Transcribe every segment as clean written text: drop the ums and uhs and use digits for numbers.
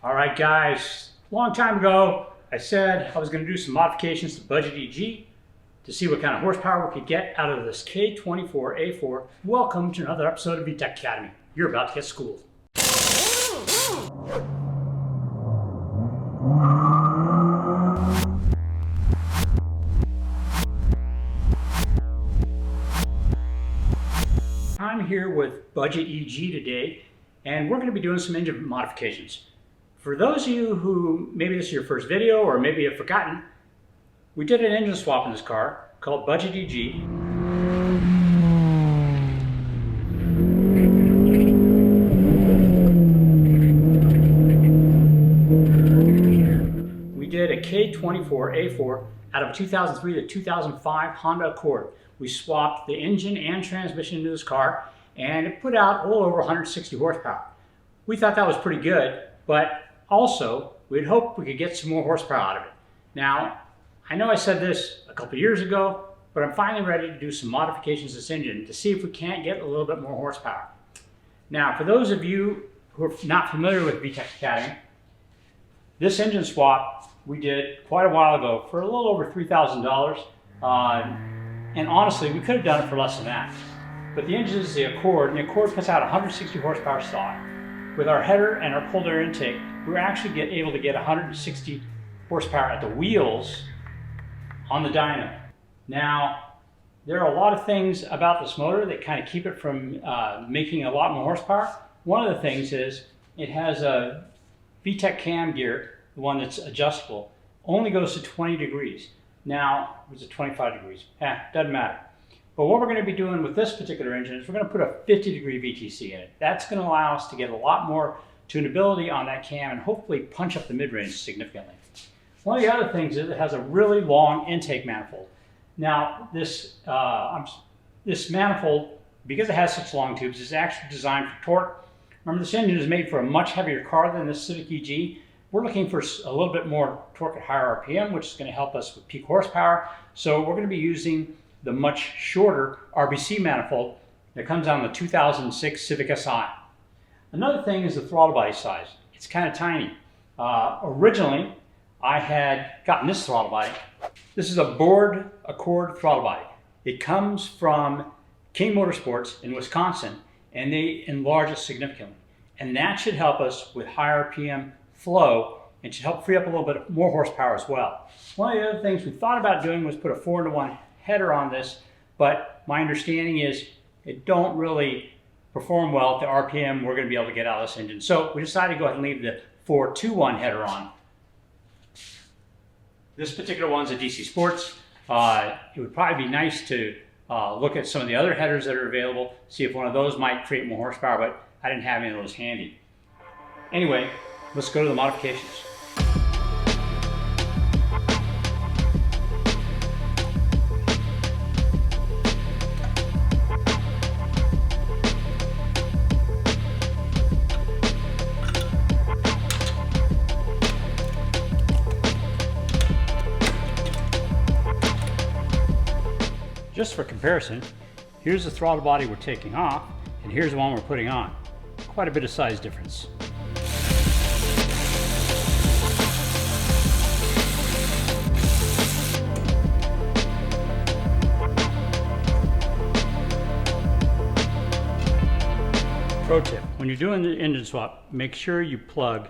All right, guys, a long time ago, I said I was going to do some modifications to Budget EG to see what kind of horsepower we could get out of this K24A2. Welcome to another episode of VTEC Academy. You're about to get schooled. I'm here with Budget EG today, and we're going to be doing some engine modifications. For those of you who maybe this is your first video or maybe have forgotten, we did an engine swap in this car called Budget EG. We did a K24A2 out of a 2003 to 2005 Honda Accord. We swapped the engine and transmission into this car, and it put out a little over 160 horsepower. We thought that was pretty good, but also we'd hoped we could get some more horsepower out of it. Now, I know I said this a couple years ago, but I'm finally ready to do some modifications to this engine to see if we can't get a little bit more horsepower. Now, for those of you who are not familiar with VTEC Academy, this engine swap we did quite a while ago for a little over $3,000. And honestly, we could have done it for less than that. But the engine is the Accord, and the Accord puts out 160 horsepower stock. With our header and our cold air intake, we were actually able to get 160 horsepower at the wheels on the dyno. Now, there are a lot of things about this motor that kind of keep it from making a lot more horsepower. One of the things is it has a VTEC cam gear, the one that's adjustable, only goes to 20 degrees. Now, was it 25 degrees? Doesn't matter. But what we're going to be doing with this particular engine is we're going to put a 50-degree VTC in it. That's going to allow us to get a lot more tunability on that cam and hopefully punch up the mid-range significantly. One of the other things is it has a really long intake manifold. Now, this manifold, because it has such long tubes, is actually designed for torque. Remember, this engine is made for a much heavier car than this Civic EG. We're looking for a little bit more torque at higher RPM, which is going to help us with peak horsepower. So we're going to be using the much shorter RBC manifold that comes on the 2006 Civic Si. Another thing is the throttle body size. It's kind of tiny. Originally, I had gotten this throttle body. This is a bored Accord throttle body. It comes from King Motorsports in Wisconsin, and they enlarge it significantly. And that should help us with higher RPM flow and should help free up a little bit more horsepower as well. One of the other things we thought about doing was put a 4-to-1 header on this, but my understanding is it don't really perform well at the RPM we're going to be able to get out of this engine. So we decided to go ahead and leave the 4-to-1 header on. This particular one's a DC Sports. It would probably be nice to look at some of the other headers that are available, see if one of those might create more horsepower, but I didn't have any of those handy. Anyway, let's go to the modifications. Just for comparison, here's the throttle body we're taking off, and here's the one we're putting on. Quite a bit of size difference. Pro tip, when you're doing the engine swap, make sure you plug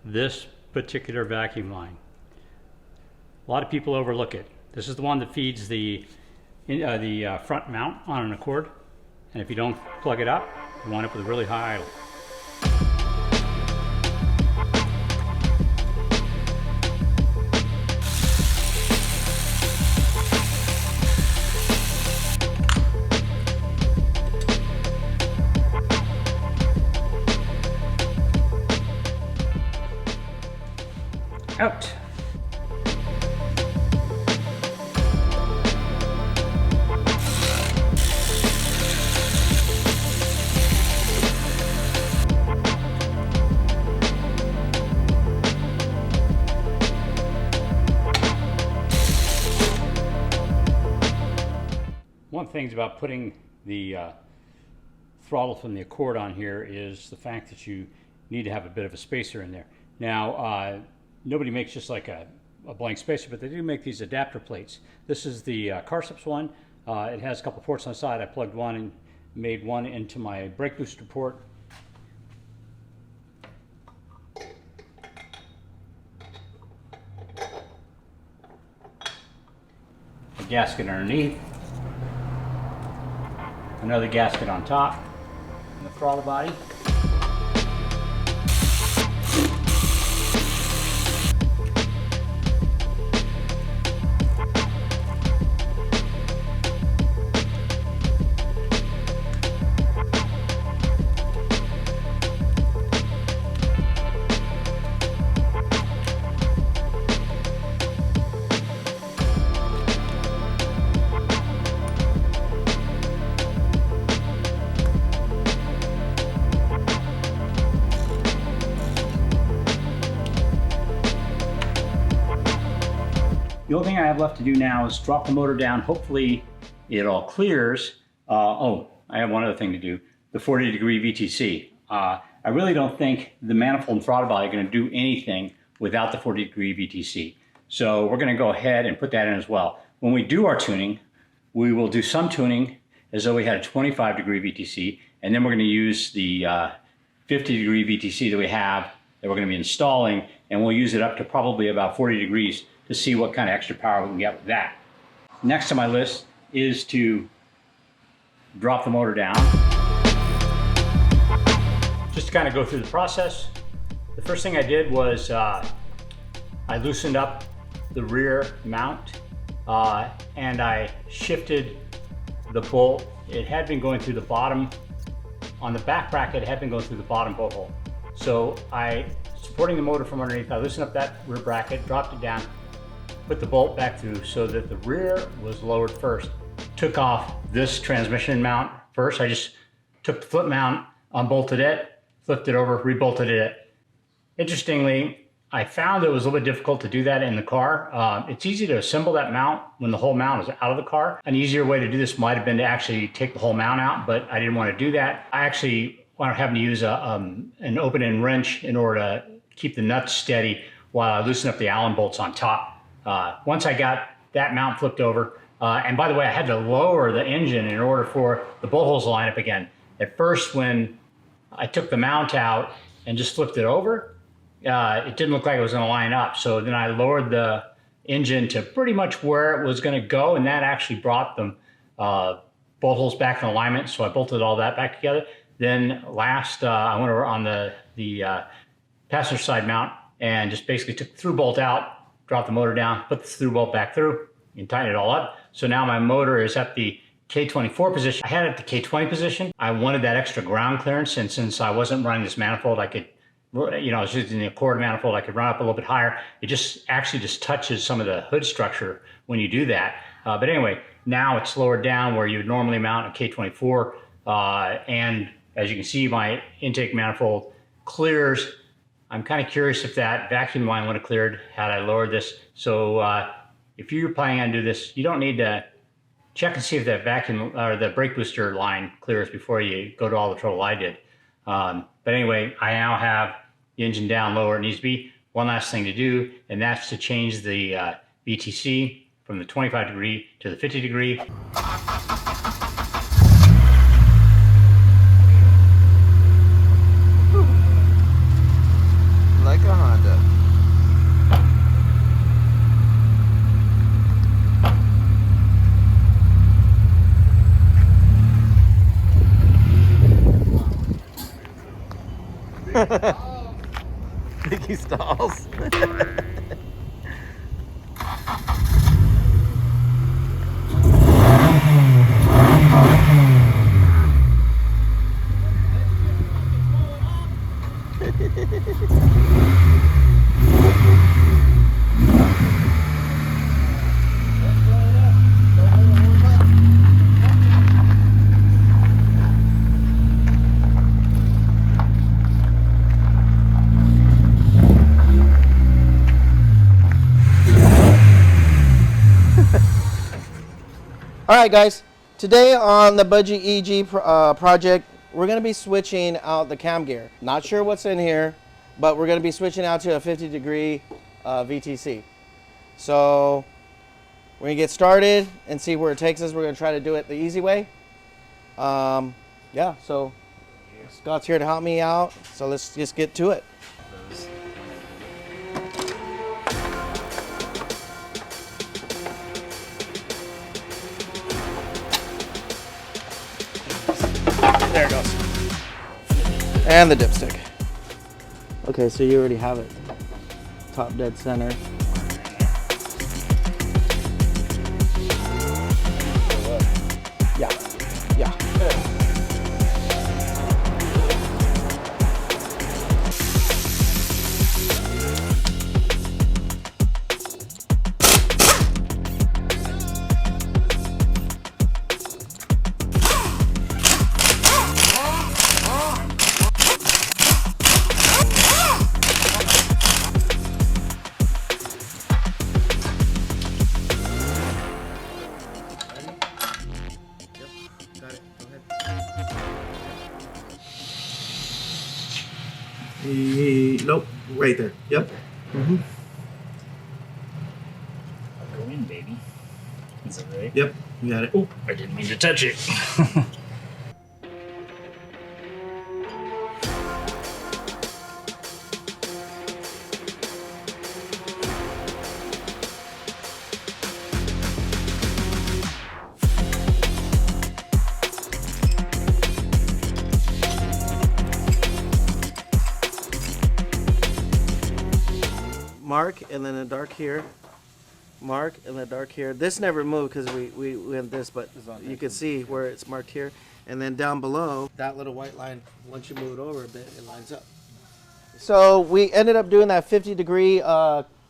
this particular vacuum line. A lot of people overlook it. This is the one that feeds the front mount on an Accord, and if you don't plug it up, you wind up with a really high idle. Out. One of the things about putting the throttle from the Accord on here is the fact that you need to have a bit of a spacer in there. Now, nobody makes just like a blank spacer, but they do make these adapter plates. This is the Carceps one. It has a couple ports on the side. I plugged one and made one into my brake booster port. A gasket underneath. Another gasket on top. And the throttle body. The only thing I have left to do now is drop the motor down. Hopefully it all clears. Oh, I have one other thing to do. The 40-degree VTC. I really don't think the manifold and throttle body are going to do anything without the 40-degree VTC. So we're going to go ahead and put that in as well. When we do our tuning, we will do some tuning as though we had a 25-degree VTC, and then we're going to use the 50-degree VTC that we have that we're going to be installing, and we'll use it up to probably about 40 degrees to see what kind of extra power we can get with that. Next on my list is to drop the motor down. Just to kind of go through the process, the first thing I did was I loosened up the rear mount and I shifted the bolt. It had been going through the bottom, on the back bracket, it had been going through the bottom bolt hole. So supporting the motor from underneath, I loosened up that rear bracket, dropped it down, put the bolt back through so that the rear was lowered first. Took off this transmission mount first. I just took the flip mount, unbolted it, flipped it over, rebolted it. Interestingly, I found it was a little bit difficult to do that in the car. It's easy to assemble that mount when the whole mount is out of the car. An easier way to do this might have been to actually take the whole mount out, but I didn't want to do that. I actually wound up having to use an open-end wrench in order to keep the nuts steady while I loosened up the Allen bolts on top. Once I got that mount flipped over, and by the way, I had to lower the engine in order for the bolt holes to line up again. At first, when I took the mount out and just flipped it over, it didn't look like it was going to line up. So then I lowered the engine to pretty much where it was going to go, and that actually brought the bolt holes back in alignment. So I bolted all that back together. Then last, I went over on the passenger side mount and just basically took the through bolt out, dropped the motor down, put the through bolt back through, and tighten it all up. So now my motor is at the K24 position. I had it at the K20 position. I wanted that extra ground clearance, and since I wasn't running this manifold, I could, I was using the Accord manifold, I could run up a little bit higher. It just actually touches some of the hood structure when you do that. But anyway, now it's lowered down where you would normally mount a K24. And as you can see, my intake manifold clears. I'm kind of curious if that vacuum line would have cleared had I lowered this. So if you're planning on doing this, you don't need to check and see if that vacuum or the brake booster line clears before you go to all the trouble I did. But anyway, I now have the engine down lower it needs to be. One last thing to do, and that's to change the VTC from the 25-degree to the 50-degree. Like a Honda. Mickey stalls. All right, guys, today on the Budgie EG project, we're going to be switching out the cam gear. Not sure what's in here, but we're going to be switching out to a 50-degree VTC. So we're going to get started and see where it takes us. We're going to try to do it the easy way. Yeah, so Scott's here to help me out. So let's just get to it. There it goes. And the dipstick. Okay, so you already have it. Top dead center. Yeah. Yeah. Nope, right there. Yep. Go in, baby. Is it right? Yep, you got it. Oh, I didn't mean to touch it. Mark and then a dark here. Mark and the dark here. This never moved because we went this, but you can see where it's marked here. And then down below, that little white line, once you move it over a bit, it lines up. So we ended up doing that 50-degree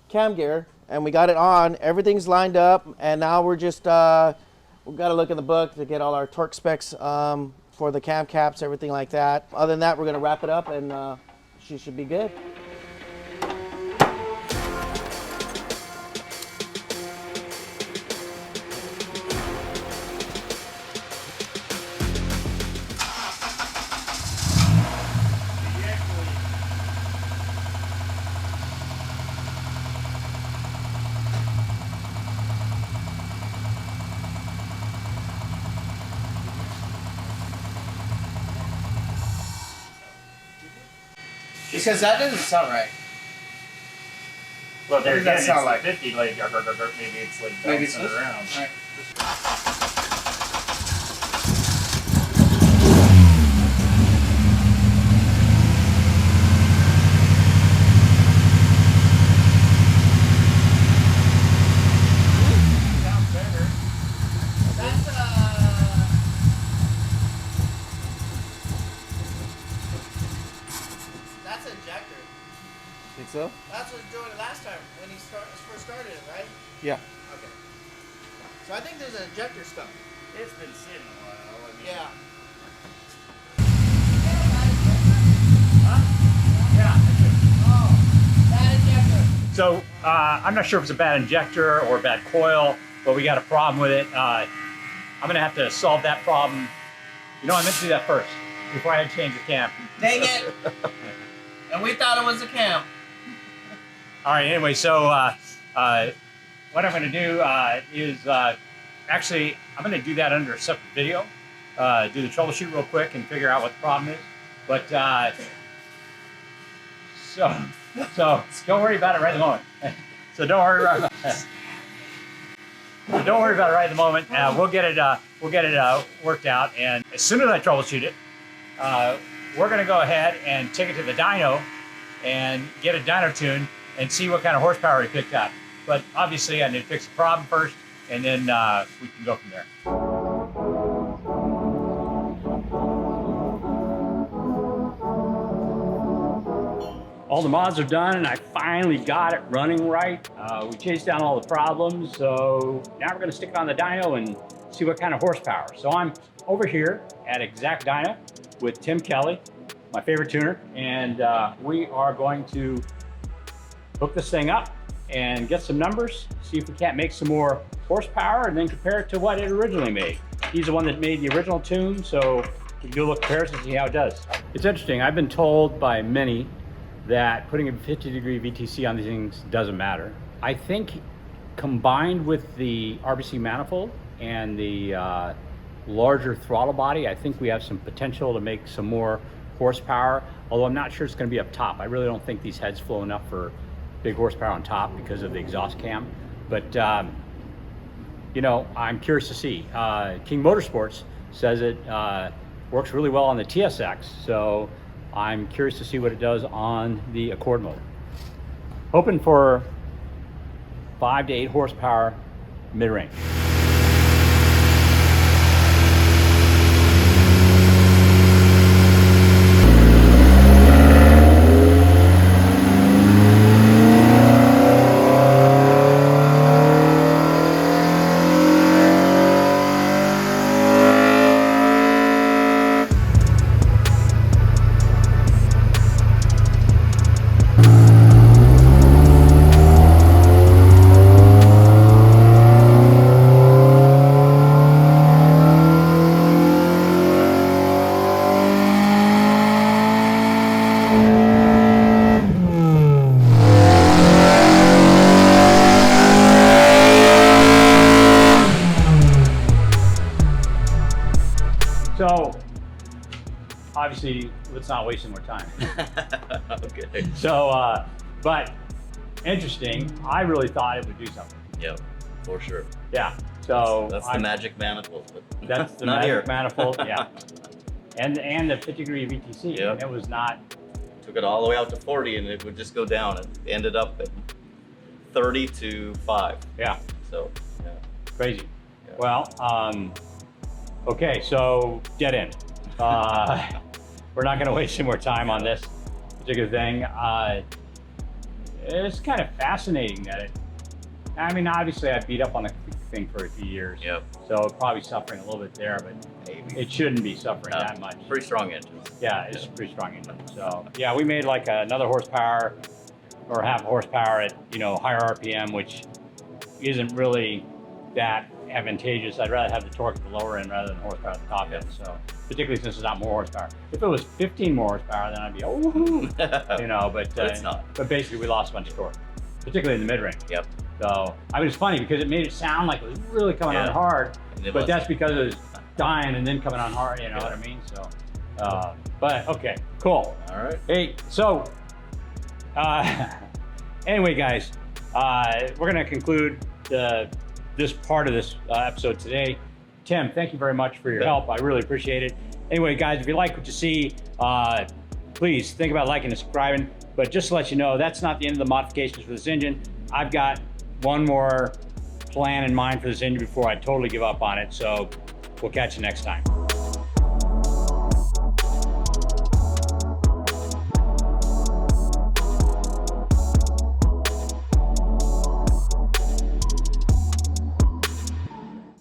cam gear, and we got it on. Everything's lined up, and now we're just, we've got to look in the book to get all our torque specs for the cam caps, everything like that. Other than that, we're going to wrap it up, and she should be good. Because that doesn't sound right. Well, there What does that again, sound it's like? 50, like, maybe it's like Maybe it's bouncing this? around. All right. Sounds better. That's an injector. Think so? That's what he was doing it last time when he first started it, right? Yeah. Okay. So I think there's an injector stuck. It's been sitting a while. I mean, Yeah. Bad injector. So I'm not sure if it's a bad injector or a bad coil, but we got a problem with it. I'm gonna have to solve that problem. You know, I meant to do that first before I had to change the cam. Dang it. And we thought it was a cam. All right, anyway, so what I'm gonna do is actually, I'm gonna do that under a separate video, do the troubleshoot real quick and figure out what the problem is. But so don't worry about it right at the moment. So don't worry about it. Don't worry about it right at the moment. We'll get it worked out, and as soon as I troubleshoot it, we're going to go ahead and take it to the dyno and get a dyno tune and see what kind of horsepower we picked up. But obviously, I need to fix the problem first, and then we can go from there. All the mods are done, and I finally got it running right. We chased down all the problems, so now we're gonna stick it on the dyno and see what kind of horsepower. So I'm over here at Exact Dyno with Tim Kelly, my favorite tuner, and we are going to hook this thing up and get some numbers, see if we can't make some more horsepower, and then compare it to what it originally made. He's the one that made the original tune, so we can do a little comparison and see how it does. It's interesting, I've been told by many that putting a 50-degree VTC on these things doesn't matter. I think combined with the RBC manifold and the larger throttle body, I think we have some potential to make some more horsepower, although I'm not sure it's going to be up top. I really don't think these heads flow enough for big horsepower on top because of the exhaust cam. But you know, I'm curious to see. King Motorsports says it works really well on the TSX, so I'm curious to see what it does on the Accord mode. Hoping for 5 to 8 horsepower mid-range. So, obviously, let's not waste any more time. Okay. So, but interesting. I really thought it would do something. Yep, for sure. Yeah. So That's the magic manifold. But That's the not magic here. manifold. Yeah. And the 50-degree VTC. Yep. And it was not. Took it all the way out to 40, and it would just go down. It ended up at 30 to 5. Yeah. So, yeah. Crazy. Yeah. Well, okay, so dead end. We're not going to waste any more time on this particular thing. It's kind of fascinating that I mean, obviously I beat up on the thing for a few years. Yep. So probably suffering a little bit there, but Maybe. it shouldn't be suffering that much. Pretty strong engines. Yeah, it's a pretty strong engine. So yeah, we made like another horsepower or half horsepower at, you know, higher RPM, which isn't really that advantageous. I'd rather have the torque at the lower end rather than horsepower at the top end. So particularly since it's not more horsepower. If it was 15 more horsepower, then I'd be, oh, you know, but It's not. But basically we lost a bunch of torque, particularly in the mid-range. Yep. So I mean, it's funny because it made it sound like it was really coming on hard, And it but wasn't. that's because it was dying and then coming on hard, you know what I mean? So, but okay, cool. All right. Hey, so anyway, guys, we're gonna conclude this part of this episode today. Tim, thank you very much for your help. I really appreciate it. Anyway, guys, if you like what you see, please think about liking and subscribing. But just to let you know, that's not the end of the modifications for this engine. I've got one more plan in mind for this engine before I totally give up on it. So we'll catch you next time.